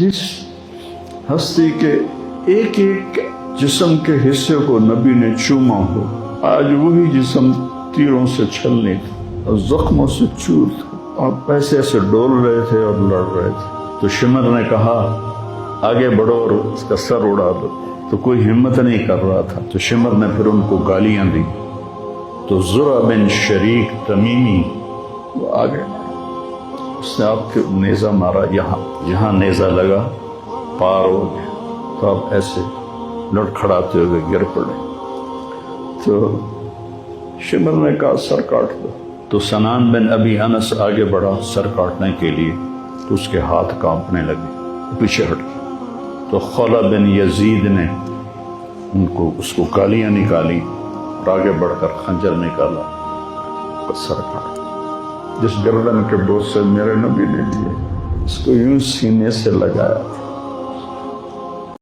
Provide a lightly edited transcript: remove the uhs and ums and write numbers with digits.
جس ہستی کے ایک ایک جسم کے حصے کو نبی نے چوما ہو، آج وہی جسم تیروں سے چھلنی تھا اور زخموں سے چور تھا، آپ ایسے ایسے ڈول رہے تھے اور لڑ رہے تھے۔ تو شمر نے کہا آگے بڑھو اور اس کا سر اڑا دو، تو کوئی ہمت نہیں کر رہا تھا۔ تو شمر نے پھر ان کو گالیاں دی، تو زرع بن شریک تمیمی وہ آگے، اس نے آپ کے نیزہ مارا، یہاں نیزہ لگا، پار ہو گیا، تو آپ ایسے لڑکھڑاتے ہوئے گر پڑے۔ تو شمر نے کہا سر کاٹ دو، تو سنان بن ابی انس آگے بڑھا سر کاٹنے کے لیے، تو اس کے ہاتھ کانپنے لگے، پیچھے ہٹ گیا۔ تو خلا بن یزید نے اس کو گالیاں نکالی اور آگے بڑھ کر خنجر نکالا، سر کاٹ، جس گردن کے بوسے میرے نبی نے دیے، اس کو یوں سینے سے لگایا تھا۔